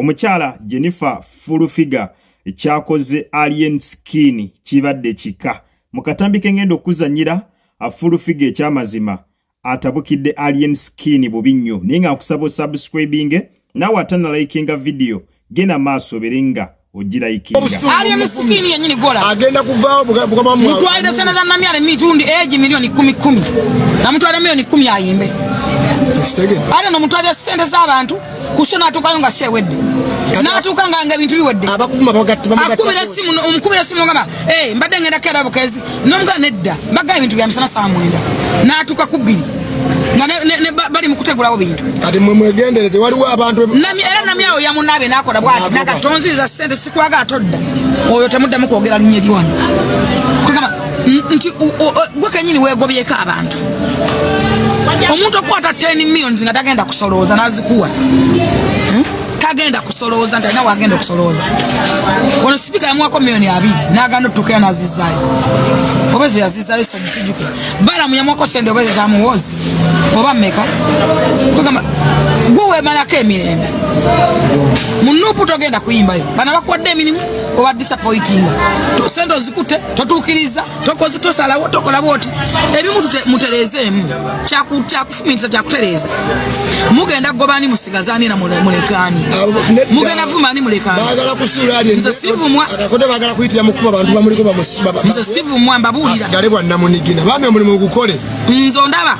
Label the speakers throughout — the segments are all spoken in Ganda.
Speaker 1: Omukyala Jennifer Fulufiga ekyakoze alien skin kibadde kika. Mukatambi kengendo okuzanyira Fulufiga ekyamazima atabukidde alien skin bubi nnyo. Naye nga nkusaba subscribing nawe atana likinga video gena maaso berenga ogirayikinga.
Speaker 2: Alien skin yenyini gola
Speaker 3: agenda kuvaawo bukama mu
Speaker 2: mtu aida sana za mamyale mitundi eji milioni 10 na mtu aida milioni 10 ayimbe ale no mtu aida sente z'abantu kusona atukanga shewedde na atukanga nga bintu biwedde
Speaker 3: abakuma
Speaker 2: akubira simu omukubira simu ngamba mbadde ngenda kera bukezi nomga nedda baga ibintu bya msana saa mwenda na atuka kubiri ne bali mukutegulawo bintu
Speaker 3: kati mwe mwegendereze waliwo abantu
Speaker 2: nami era namyawo ya munabe nakola bwati naga tonziza sente sikwaga atodda oyo temudda mukwogera linye liwano kugamba nti gwe kenyini wegobyeko abantu omuntu okwata 10 millions nga tagenda kusolooza nazikuwa tagenda kusolooza nti alina wagenda okusolooza ono sipika yamwako milioni 2 naganda otutuka yanazizaayo obeze yazizaayo sagisijuku bala munyamwako sente obeze zamuwozi oba mmeka kugamba gwe malako emirembe munupu togenda kuyimbayo bana bakuwadde emirimu oba disappointing sente ozikute totuukiriza tokoze tosalawo tokola bwoti ebimu mutereezeemu kyakufumitsa kyakutereeza mugenda gobani musigazaani na mulekaani mugenda vumani mulekaani
Speaker 3: bagala kusuula ali
Speaker 2: nze sivumwa
Speaker 3: akakote bagala kuyitira mu kuba bantu bamuliko bamusiba
Speaker 2: nze sivumwa mbabuulira
Speaker 3: galebwa namunigina bamwe mulimu gukole
Speaker 2: nzo ndaba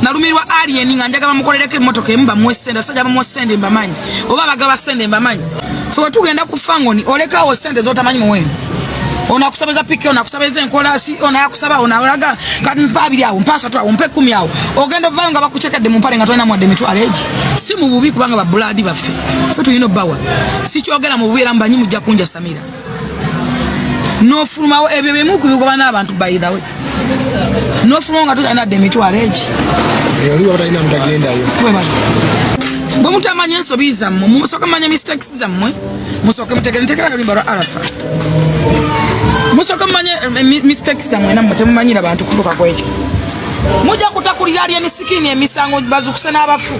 Speaker 2: nalumirwa alien nga njagaba mukolereko emmotoka emu bamuwesende sajja bamuwesende mbamanyi oba bagaba sende mbamanyi fe tugenda ku fangoni olekawo sente zotamanyi muwendo ona kusabeza piki ona kusabeza enkolasi ona yakusaba ona olaga kati mpabiri awo mpasa tu awo mpe 10 awo ogenda vanga bakuchekedde mu mpale nga tolina mwadde mitwaleji si mu bubi kubanga ba blood baffe fe tulino bawa si kyogera mu bubeera mbanyi mujja kunja Samira no fulmawo ebyo bemu kubigoba n'abantu by the way no fulmawo nga tulina de mitwaleji
Speaker 3: yali batayina mutagendayo
Speaker 2: bwe mutamanya ensobi zammwe musoka manya mistakes zammwe musoka mutegeretekera kalimba lwa Arafa musoka manya mistakes zammwe namwe temumanyira bantu kutuka kwekyo mujja kutakulira alien skin emisango bazukuse n'abafu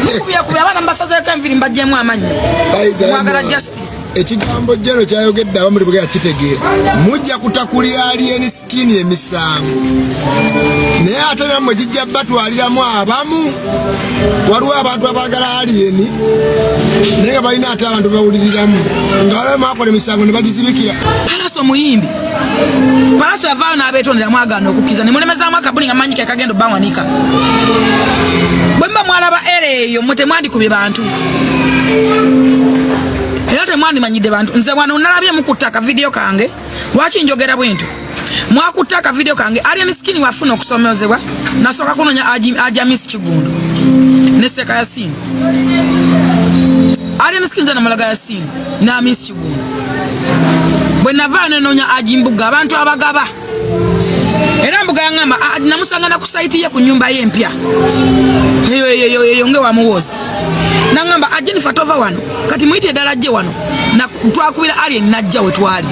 Speaker 2: mukubya abana mbasaza kanviri mbajjemu amanyi mwagala justice
Speaker 3: ekigambo jero kyayogedde abamuli bwe kitegeera mujja kutakulira alien skin emisango naye ate namwe kijja batwaliramu abamu waliwo abantu abagala alien naye balina ate abantu bawuliriramu nga waliwo makola emisango ne bagizibikira
Speaker 2: Palaso muyimbi Palaso yavaayo n'abeetondera mwagaana okukiza ne mulemezaamu akabuli nga manyike akagendo bawanika bwe mba mwalaba eyo mutemwandikubye bantu era temwandimanyidde bantu nze wano nalabye mukuttaka video kange lwaki njogera bwento mwakuttaka video kange alien skin wafuna okusomezebwa nasooka kunonya Ajamis Kigundo ne Seka Yasin alien skin zana Malaga Yasin na Miss Kigundo bwe nava nenonya Ajimbuga abantu abagaba era mbuga yangamba namusangana ku site ye ku nyumba ye empya nge wamuwozi nangamba Jennifer tova wano kati muite dalaje wano na twakubira alien najja wetwali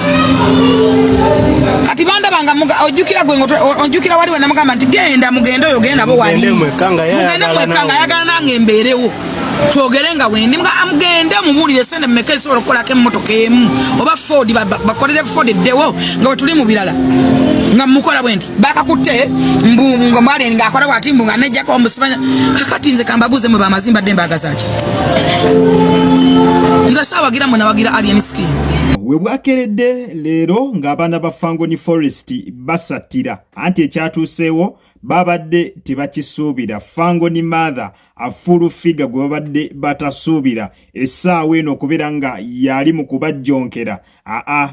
Speaker 2: kati banda banga muga ojukira gwengo ojukira wali wana mugamba nti genda mugendo yo genda bo wali mugenda mwekanga yagala nange mberewo twogerenga wendi mga amugenda mubulire sende mmekese olokola ke mmotoka emu oba Ford bakolere Ford dewo nga wetuli mu birala nga mukola bwendi bakakutte mbungo mali nga akola bwati mbunga nejja ko musibanya kakati nze kambabuze mu bamazimba demba gazaki nze sawa gira mwana wagira alien skin
Speaker 1: we bwakeredde leero ng'abaana ba Fangoni Forest basatira anti ekyatuuseewo babadde tebakisuubira Fangoni mother Fulufiga gwe babadde batasuubira essaawa eno okubeera nga yali mu kubajjonkera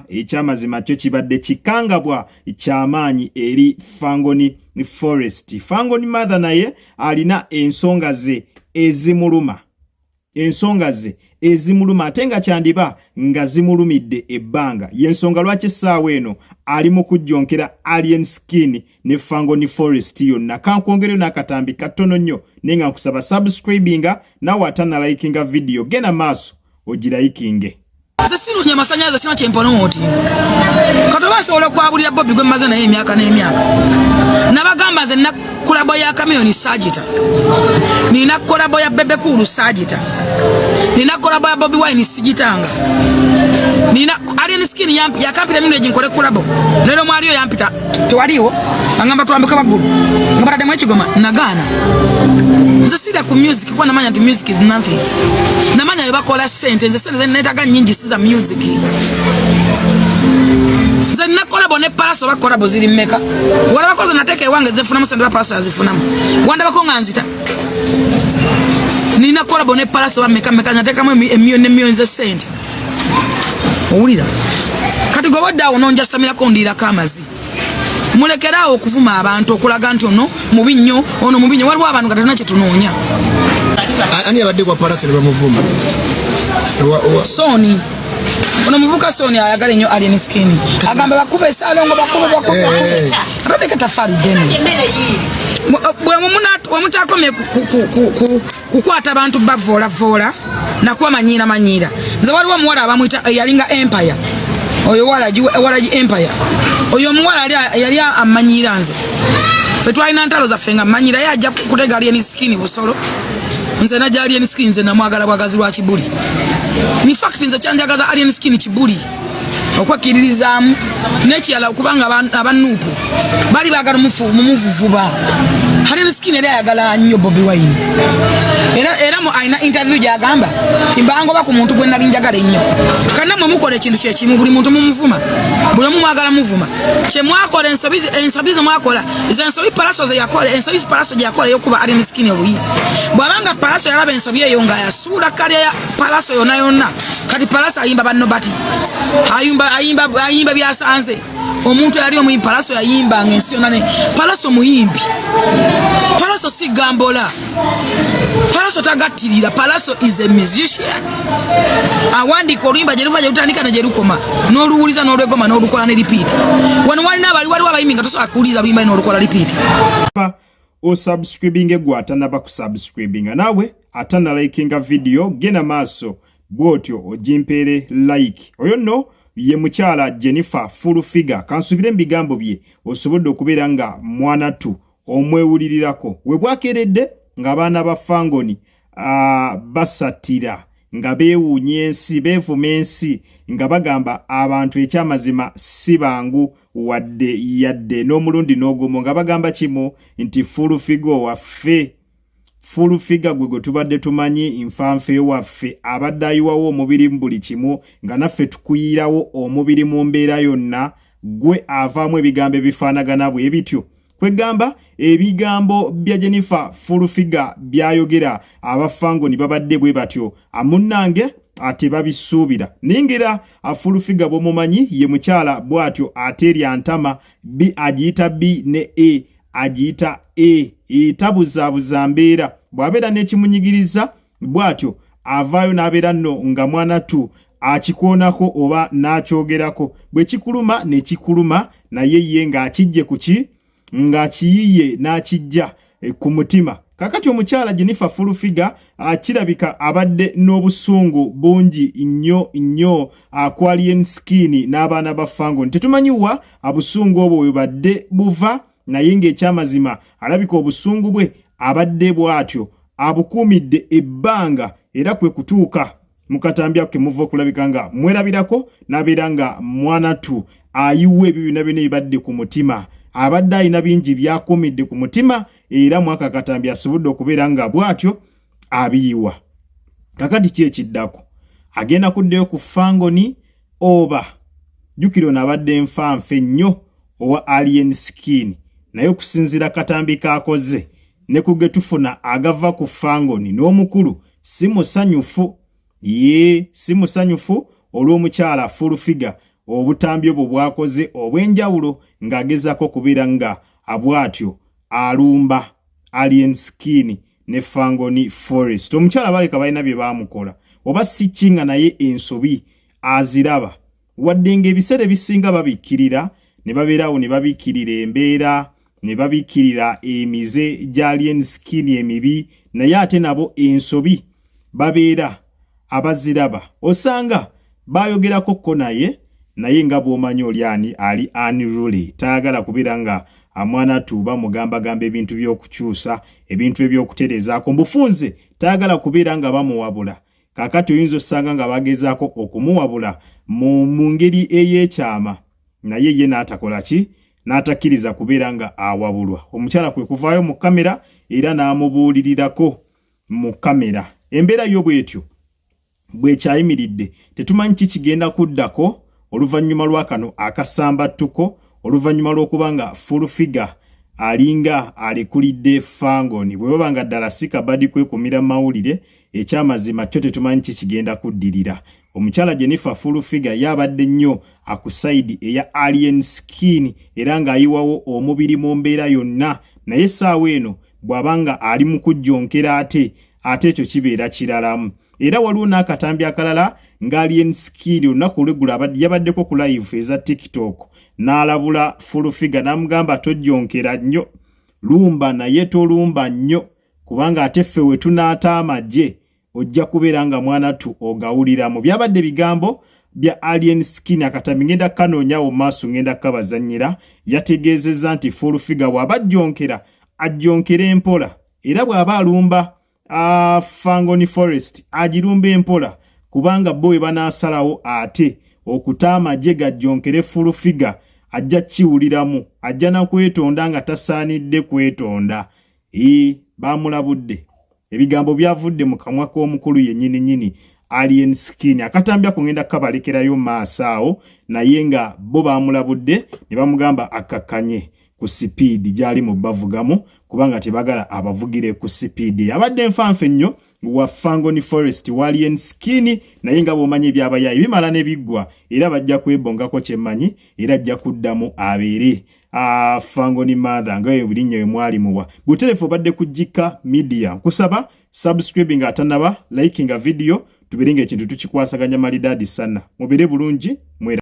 Speaker 1: ekyamazima kyo kibadde kikangabwa kyamaanyi eri Fangoni Forest. Fangoni mother naye alina ensonga ze ezimuluma ate nga kyandiba nga zimulumidde ebbanga yensonga lwaki essaawa eno ali mu kujjonkera alien skin ne Fangoni Forest yonna. Kankwongereyo n'akatambi katono nnyo naye nga nkusaba subscribinga nawe atana likinga video gena maaso ogirayikinge.
Speaker 2: Sino nya masanyaza sina kyempono moti katobaso olakwabulira Bobby gwe maze naye emyaka n'emyaka nabagamba nze nakulabo ya kamiyoni Sagita nina kolabo ya Bebe Cool Sagita nina collab ya Bobby Wine sijitanga nina Alien Skin yakampita mimi nejinkole collab lero mwaliyo yampita tewaliwo angamba tuambuka bagulu ngabata demo ekigoma nagana nze sida ku music kwa namanya nti music is nothing namanya yobakola sente nze sente netaga nyingi siza music nze nina collab ne Palaso ba collab ziri mmeka wala bakoze nateke wange zefuna musende ba Palaso azifuna wanda bakonga nzita nina collab ne Palaso ba meka nateka mu emillion ze sente owulira kati gobadde awo nonja samira kondira kamazi mulekerawo okuvuma abantu okulaga nti ono mubinnyo waliwo abantu nga talina kyetunoonya
Speaker 3: ani abadde kwa Palaso ne bamuvuma
Speaker 2: Soni ono muvuka Soni ayagala nnyo Alien Skin agamba bakube esalongo bakube abadde katafali deni bwe mutakomye kukwata abantu bavoola nakuba manyiira nze waliwo omuwala abamuyita yalinga Empire oyo walaji Empire oyo omuwala yali amanyiira nze fe twalina ntalo zaffe nga manyira ye ajja kutega Alien Skin busolo nze najja Alien Skin nze namwagala bwagazi lwa kibuli in fact nze kyanjagaza Alien Skin kibuli okwakiririzaamu nekiyala okubanga abanuupu bali baagala mumuvuvuba Alien Skin era ayagala nnyo Bobby Wine era ayina interview gyagamba timbangoba ku muntu gwe nali njagala ennyo kana mwe mukola ekintu kyekimu buli muntu mumuvuma buli omu mwagala muvuma kyemwakola ensobi zemwakola ensobi Palaso ze yakola ensobi Palaso gye yakola yokuba Alien Skin oluyi bwabanga Palaso yalaba ensobi eyo nga yasuula kalya ya Palaso yonna kati Palaso ayimba banno bati ayimba byasanze omuntu yali omuyimbi Palaso yayimba ngensi yonna ne Palaso muyimbi Palaso si gambola Palaso tagattirira Palaso is a musician awandika oluyimba gye luva gye lutandika ne gye lukoma n'oluwuliza n'olwegoma n'olukola ne repeat wano waliwo abayimbi nga tosobola kuwuliriza luyimba n'olukola repeat
Speaker 1: osubscribinga gwe atanaba kusubscribinga nawe atanalikinga video genda maaso bwotyo ogimpeere like oyo nno ye mukyala Jennifer full figure kansubire mbigambo bye osobodde okubeera nga mwana tu omwewulirirako we bwakeredde ng'abaana ba Fangoni basatira nga beewuunya ensi beevuma ensi nga bagamba abantu ekyamazima si bangu wadde yadde n'omulundi n'ogumu nga bagamba kimu nti full figure waffe full figure gwe tubadde tumanyi infanfe waffe abadde ayiwawo omubiri mu buli kimu nga naffe tukuyirawo omubiri mu mbeera yonna gwe avaamu ebigambo ebifaanagana bwe bityo kwegamba ebigambo bya Jennifer full figure byayogera abafangoni babadde bwe batyo amunnange ate babisuubira ningira full figure bw'omumanyi ye mukyala bw'atyo ate eryantama B agiyita B ne E agiyita E etabuzaabuza mbeera bw'abeera n'ekimunyigiriza bw'atyo avaayo n'abeera nno nga mwana tu akikoonako oba n'akyogerako bwe kikuluma ne kikuluma naye ye ng'akijje ku ki ng'akiyiye n'akijja ku mutima kakati omukyala Jennifer full figure kirabika abadde n'obusungu bungi nnyo ku Alien Skin n'abaana ba Fangoni tetumanyiwa abusungu obwo bwe badde buva naye ng'ekyamazima alabika obusungu bwe abadde bw'atyo abukuumidde ebbanga era kwe kutuuka mukatambya ke muva okulabika nga mwerabirako n'abeera nga mwana tu ayiwa ebyo byonna byonna ebibadde ku mutima abadde ayina bingi byakuumidde ku mutima era mwaka katambya asobodde okubeera nga bw'atyo abiyiwa kakati ki ekiddako agenda kuddeyo ku Fangoni oba jjukira nabadde nfanfe nnyo owa Alien Skin naye okusinziira katambi kaakoze ne kuge tufuna agava ku Fangoni n'omukulu si musanyufu si musanyufu olw'omukyala full figure obutambi obwo bwakoze obw'enjawulo ng'agezaako kubeera nga abwatyo alumba Alien Skin ne Fangoni Forest omukyala baleka balina bye baamukola oba si kinga naye ensobi aziraba wadde ng'ebiseera ebisinga babikkirira ne babeerawo ne babikkirira embeera ne babikkirira emize gya Alien Skin emibi naye ate nabo ensobi babeera abaziraba osanga bayogerako ko naye nga bw'omanyi olyani ali unruly tayagala kubeera nga amwana tuba mugamba ebintu by'okukyusa ebintu eby'okuterezaako mbufunze tayagala kubeera nga bamuwabula kakati oyinza osanga nga bagezaako okumuwabula mu ngeri ey'ekyama naye ye n'atakola ki n'atakkiriza kubeera nga awabulwa. Omukyala kwe kuvaayo mu kamera era n'amubuulirirako mu kamera. Embeera yo bw'etyo bwekyayimiridde tetumanyi ki kigenda kuddako oluvannyuma lwa kano akasambattuko, oluvannyuma lw'okuba nga full figure alinga alekulidde Fangoni. Bwe baba nga ddala si kabadi kwekumira mawulire, ekyamazima kyo tetumanyi ki kigenda kuddirira. Omukyala Jennifer full figure yabadde nnyo akusaidi eya alien skin era ng'ayiwawo omubiri mu mbeera yonna, naye essaawa eno bw'abanga ali mu kujjonkera ate ekyo kibeera kiralamu. Era waliwo n'akatambi akalala nga alien skin olunaku olw'eggulo yabaddeko ku live eza TikTok n'alabula full figure n'amugamba tojjonkera nnyo, lumba naye tolumba nnyo kubanga ate ffe we tunaata amagye ojja kubeera nga mwana tu ogawuliramu. Byabadde bigambo bya alien skin. Akatambi ngenda kanoonyawo maaso ngenda kabazannyira. Yategeezezza nti full figure bw'aba ajjonkera ajjonkera empola era bw'aba alumba Fangoni Forest agirumba empola kubanga bo we banaasalawo ate okutaama amagye gajjonkere full figure ajja kiwuliramu, ajja na kwetonda nga tasaanidde kwetonda. Baamulabudde. Ebigambo byavudde mu kamwa k'omukulu yennyini alien skin. Akatambi ako ngenda kabalekerayo maaso awo naye nga bo baamulabudde ne bamugamba akakkanye ku sipiidi gyali mu bavugamu kubanga tebagala abavugire ku sipiidi. Abadde nfanfe nnyo wa Fangoni Forest wa alien skin naye nga bw'omanyi ebyabayayi bimala ne biggwa era bajja kwebongako kyemmanyi era ajja kuddamu abeere Fangoni mother nga ebirinnya bwe mwalimuwa. Buterefu obadde ku Jika Media. Nkusaba subscribing atanaba, liking a video, tubiringa ekintu tukikwasaganya malidadi sana. Mubere bulungi mwera.